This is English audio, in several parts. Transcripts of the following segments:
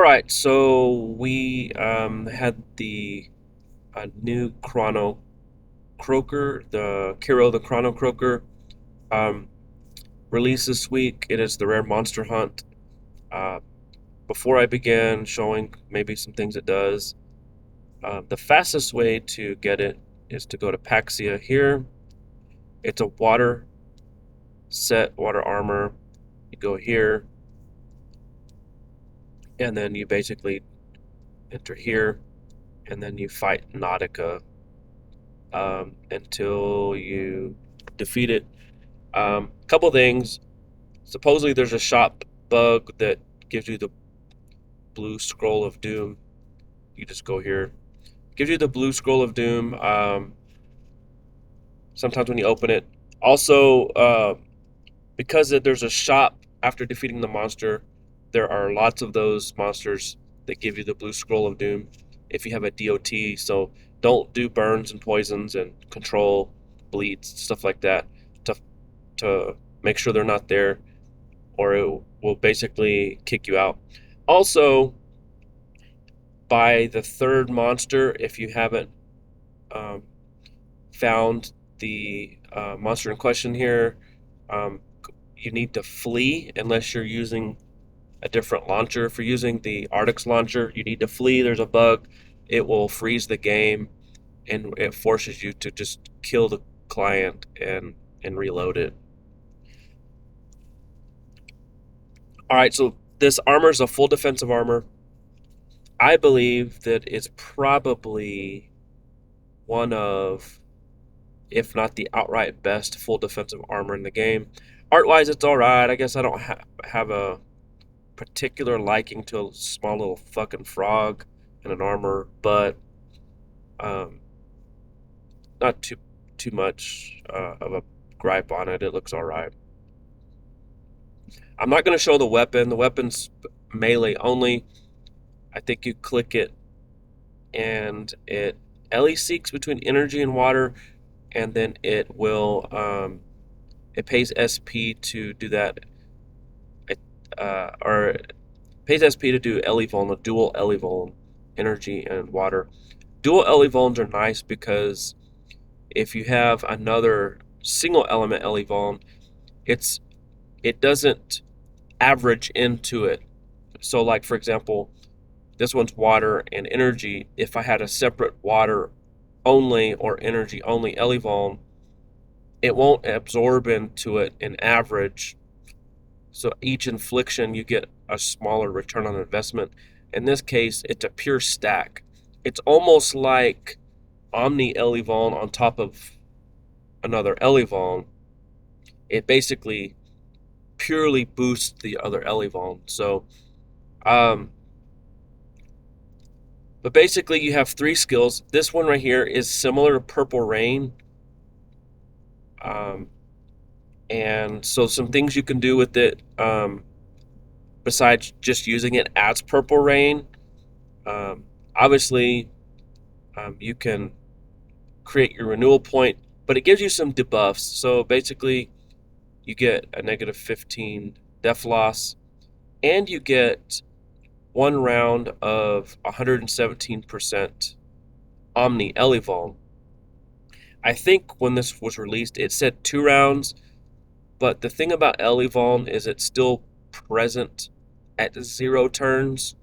All right, so we had the new Chronocroaker, the Kero the Chronocroaker, um, released this week. It is the rare monster hunt. Uh, Before I begin showing maybe some things it does, the fastest way to get it is to go to Paxia here. It's a water set, water armor. You go here, and then you basically enter here, and then you fight Nautica until you defeat it. Couple things. Supposedly, there's a shop bug that gives you the blue scroll of doom. You just go here. Gives you the blue scroll of doom. Sometimes when you open it. Also, because there's a shop after defeating the monster, there are lots of those monsters that give you the blue scroll of doom if you have a DOT. So don't do burns and poisons and control bleeds, stuff like that, to make sure they're not there, or it will basically kick you out. Also, by the third monster, if you haven't um, found the monster in question here, um, you need to flee unless you're using a different launcher. If you're using the Arctic's launcher, you need to flee. There's a bug. It will freeze the game and it forces you to just kill the client and reload it. All right, so this armor is a full defensive armor. I believe that it's probably one of, if not the outright best full defensive armor in the game. Art wise, it's all right. I guess I don't have a particular liking to a small little fucking frog and an armor, but um, not too much of a gripe on it. It looks all right. I'm not going to show the weapon. The weapon's melee only. I think you click it and it LE seeks between energy and water, and then it pays SP to do that, or pays SP to do Elevuln, a dual Elevuln, energy and water. Dual Elevulns are nice because if you have another single element Elevuln, it doesn't average into it. So, like for example, this one's water and energy. If I had a separate water only or energy only Elevuln, it won't absorb into it an average. So each infliction, you get a smaller return on investment. In this case, it's a pure stack. It's almost like Omni Elevuln on top of another Elevuln. It basically purely boosts the other Elevuln. So, um, but basically, you have three skills. This one right here is similar to Purple Rain. Um, and so, some things you can do with it, besides just using it as Purple Rain, um, obviously, you can create your renewal point, but it gives you some debuffs. So basically, you get a negative 15 def loss, and you get one round of 117% Omni Elevuln. I think when this was released, it said 2 rounds, but the thing about Elevuln is it's still present at 0 turns.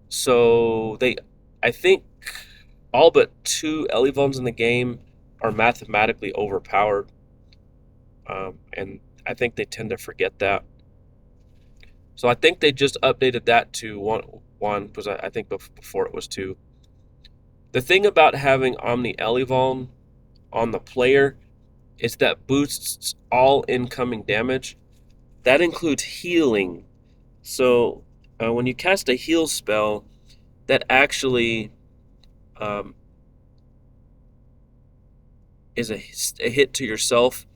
So I think all but 2 Elevulns in the game are mathematically overpowered, and I think they tend to forget that. So I think they just updated that to one because I think before it was 2. The thing about having Omni Elevuln on the player is that boosts all incoming damage. That includes healing. So when you cast a heal spell, that actually um, is a hit to yourself,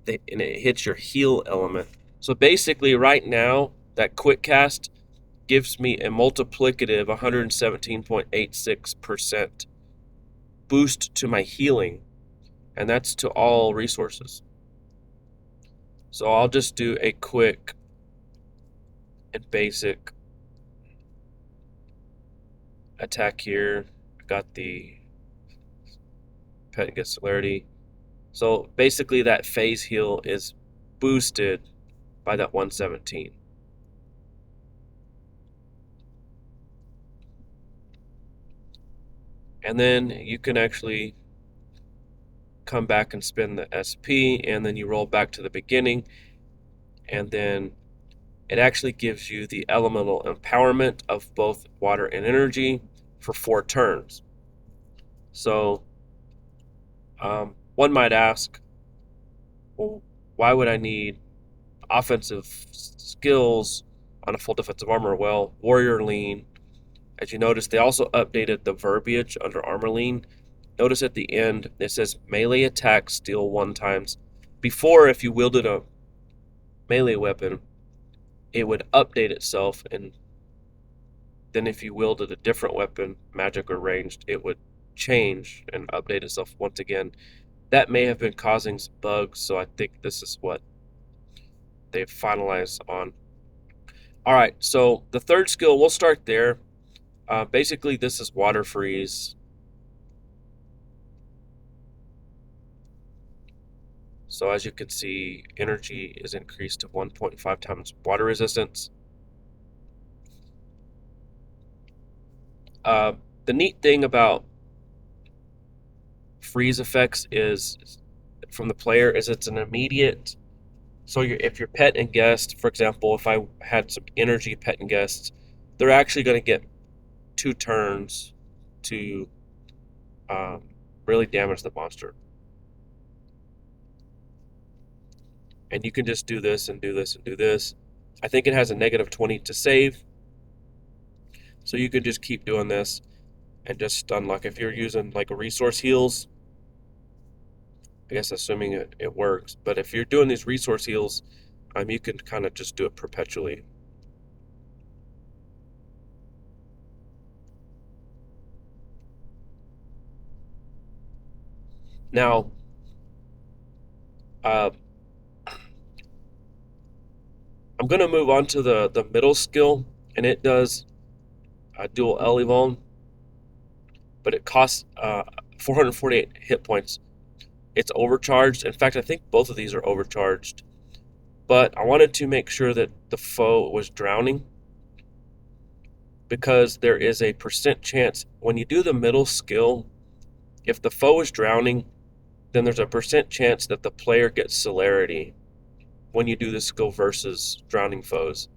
and it hits your heal element. So basically, right now, that quick cast gives me a multiplicative 117.86% boost to my healing, and that's to all resources. So I'll just do a quick and basic attack here. I got the pet and get celerity. So basically that phase heal is boosted by that 117. And then you can actually come back and spin the SP, and then you roll back to the beginning, and then it actually gives you the elemental empowerment of both water and energy for 4 turns. So one might ask, well, why would I need offensive skills on a full defensive armor? Well, warrior lean, as you notice, they also updated the verbiage under armor lean. Notice at the end it says melee attack steal 1 times. Before, if you wielded a melee weapon, it would update itself, and then if you wielded a different weapon, magic or ranged, it would change and update itself once again. That may have been causing some bugs, so I think this is what they've finalized on. All right, so the third skill, we'll start there. Basically, this is water freeze. So as you can see, energy is increased to 1.5 times water resistance. The neat thing about freeze effects is from the player is it's an immediate. So if your pet and guest, for example, if I had some energy pet and guests, they're actually going to get 2 turns to really damage the monster. And you can just do this and do this and do this. I think it has a -20 to save. So you could just keep doing this and just stun luck. If you're using like a resource heals, I guess assuming it works. But if you're doing these resource heals, you can kind of just do it perpetually. Now, uh, I'm going to move on to the middle skill, and it does dual Elevon, but it costs 448 hit points. It's overcharged. In fact, I think both of these are overcharged. But I wanted to make sure that the foe was drowning, because there is a percent chance when you do the middle skill, if the foe is drowning, then there's a percent chance that the player gets celerity when you do the skill versus drowning foes.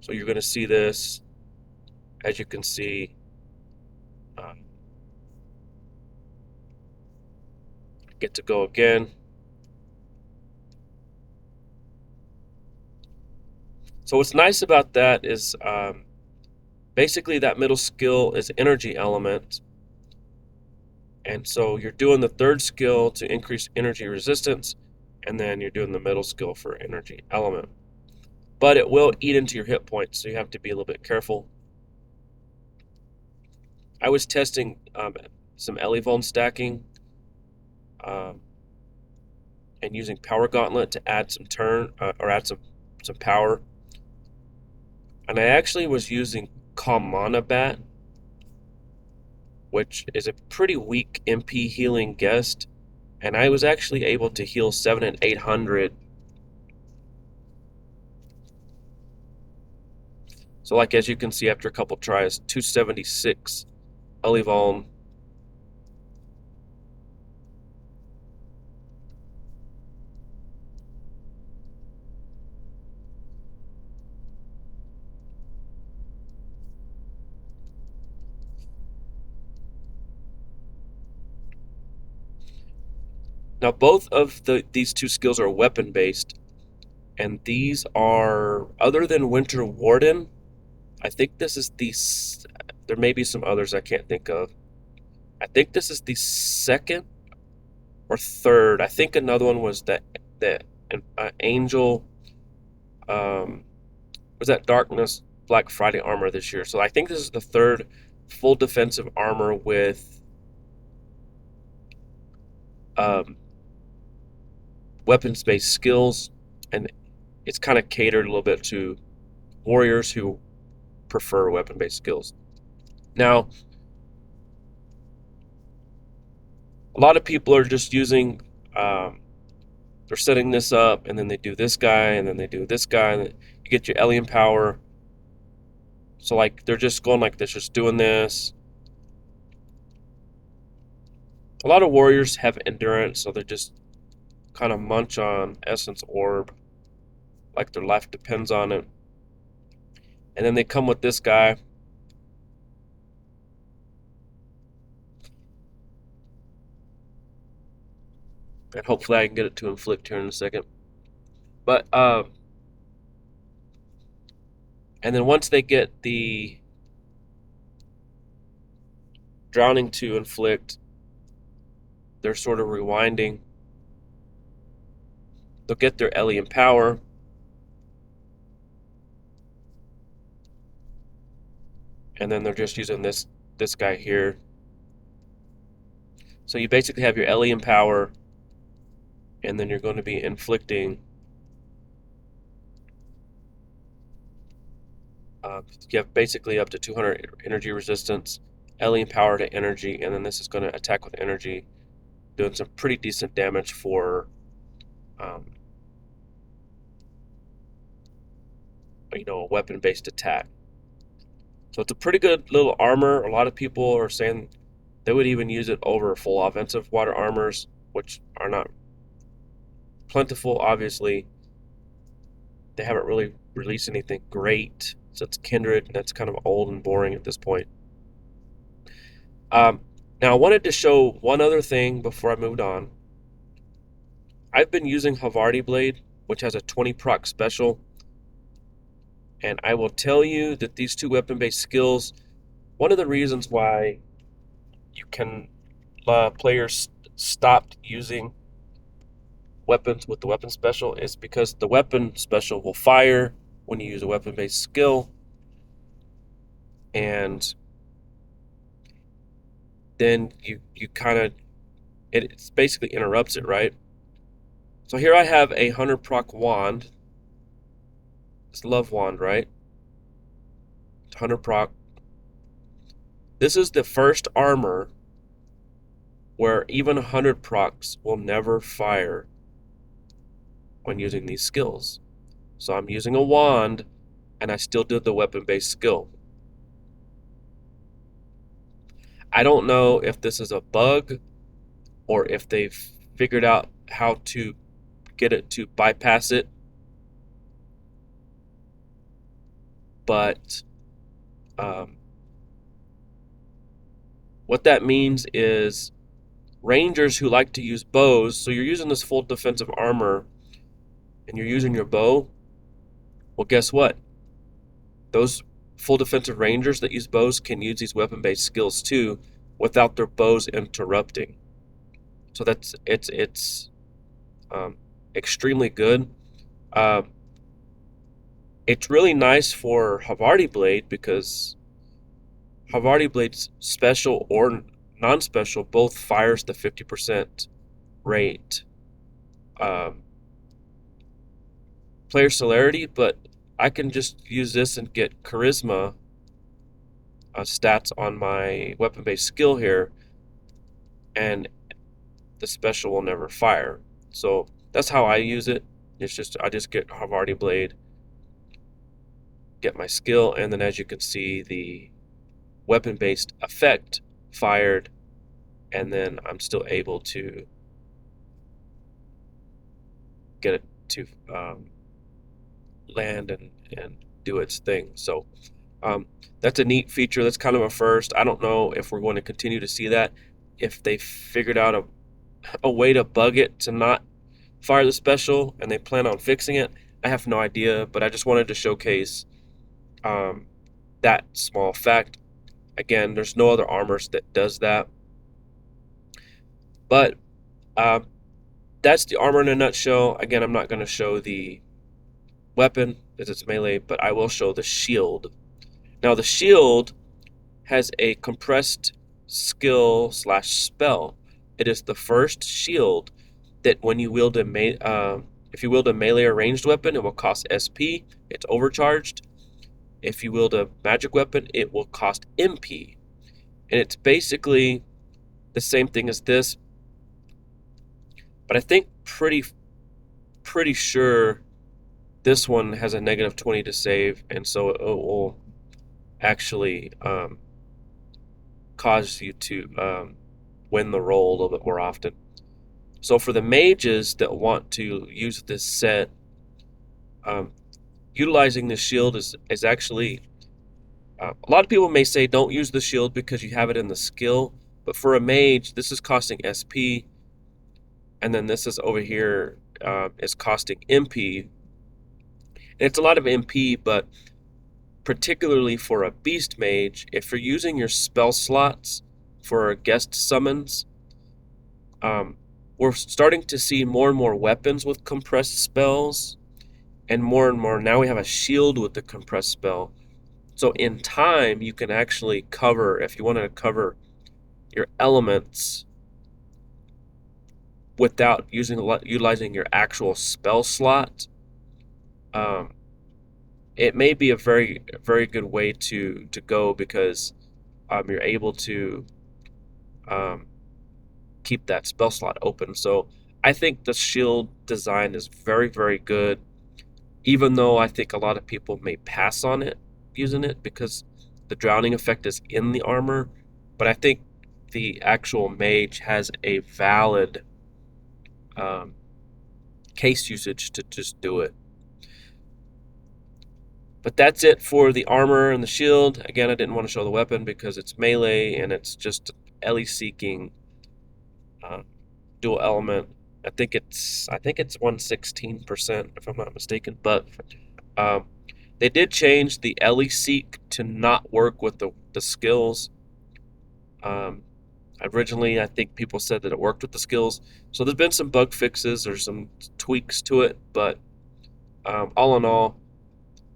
So you're going to see this, as you can see. Get to go again. So what's nice about that is basically that middle skill is energy element. And so you're doing the third skill to increase energy resistance, and then you're doing the middle skill for energy element. But it will eat into your hit points, so you have to be a little bit careful. I was testing some Elevon stacking and using Power Gauntlet to add some some power. And I actually was using Kamana Bat, which is a pretty weak MP healing guest, and I was actually able to heal 7 and 800. So like as you can see, after a couple tries, 276 Elevon. Now both of these two skills are weapon based, and these are, other than Winter Warden, I think this is there may be some others I can't think of. I think this is the second or third. I think another one was that Angel, was that Darkness Black Friday armor this year. So I think this is the third full defensive armor with weapons based skills, and it's kind of catered a little bit to warriors who prefer weapon based skills. Now, a lot of people are just using, they're setting this up, and then they do this guy, and then they do this guy, and you get your alien power. So, like, they're just going like this, just doing this. A lot of warriors have endurance, so they're just kind of munch on essence orb, like their life depends on it. And then they come with this guy. And hopefully I can get it to inflict here in a second. But and then once they get the drowning to inflict, they're sort of rewinding. They'll get their alien power. And then they're just using this guy here. So you basically have your alien power, and then you're going to be inflicting. You have basically up to 200 energy resistance, alien power to energy, and then this is going to attack with energy, doing some pretty decent damage for, um, a weapon-based attack. So it's a pretty good little armor. A lot of people are saying they would even use it over full offensive water armors, which are not plentiful, obviously. They haven't really released anything great since Kindred, and that's kind of old and boring at this point. Now, I wanted to show one other thing before I moved on. I've been using Havarti Blade, which has a 20 proc special, and I will tell you that these two weapon-based skills, one of the reasons why you can players stopped using weapons with the weapon special is because the weapon special will fire when you use a weapon-based skill, and then you kind of, it basically interrupts it, right? So here I have a 100 proc wand. It's love wand, right? 100 proc. This is the first armor where even 100 procs will never fire when using these skills. So I'm using a wand, and I still did the weapon-based skill. I don't know if this is a bug or if they've figured out how to get it to bypass it, but what that means is rangers who like to use bows, so you're using this full defensive armor and you're using your bow, well, guess what? Those full defensive rangers that use bows can use these weapon-based skills too without their bows interrupting. So it's extremely good. It's really nice for Havarti Blade because Havarti Blade's special or non-special both fires the 50% rate player celerity, but I can just use this and get charisma stats on my weapon-based skill here, and the special will never fire. So that's how I use it. I just get Havarti Blade, get my skill, and then as you can see, the weapon-based effect fired, and then I'm still able to get it to land and do its thing. So that's a neat feature. That's kind of a first. I don't know if we're going to continue to see that, if they figured out a way to bug it to not fire the special and they plan on fixing it. I have no idea, but I just wanted to showcase that small fact. Again, there's no other armors that does that. But that's the armor in a nutshell. Again, I'm not going to show the weapon as it's melee, but I will show the shield. Now, the shield has a compressed skill / spell. It is the first shield that when you wield if you wield a melee or ranged weapon, it will cost SP. It's overcharged. If you wield a magic weapon, it will cost MP. and it's basically the same thing as this, but I think pretty sure this one has a -20 to save, and so it will actually cause you to win the roll a little bit more often. So for the mages that want to use this set, um, utilizing the shield is actually a lot of people may say don't use the shield because you have it in the skill, but for a mage, this is costing SP, and then this is over here is costing MP. And it's a lot of MP, but particularly for a beast mage, if you're using your spell slots for guest summons, um, we're starting to see more and more weapons with compressed spells, and more. Now we have a shield with the compressed spell. So in time, you can actually cover, if you want to cover your elements without utilizing your actual spell slot. Um, it may be a very good way to go because you're able to um, keep that spell slot open. So I think the shield design is very good, even though I think a lot of people may pass on it using it because the drowning effect is in the armor. But I think the actual mage has a valid um, case usage to just do it. But that's it for the armor and the shield. Again, I didn't want to show the weapon because it's melee and it's just Ellie seeking uh, dual element. I think it's 116% if I'm not mistaken. But um, they did change the Ellie seek to not work with the skills. Um, Originally, I think people said that it worked with the skills. So there's been some bug fixes or some tweaks to it, but all in all,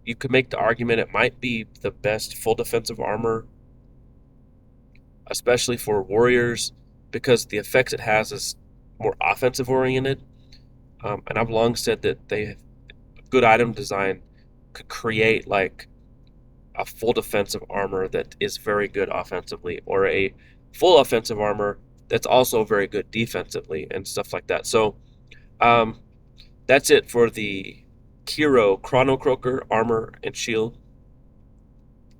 you could make the argument it might be the best full defensive armor, especially for warriors, because the effects it has is more offensive oriented. And I've long said that good item design could create like a full defensive armor that is very good offensively, or a full offensive armor that's also very good defensively, and stuff like that. So um, that's it for the Kero Chronocroaker armor and shield.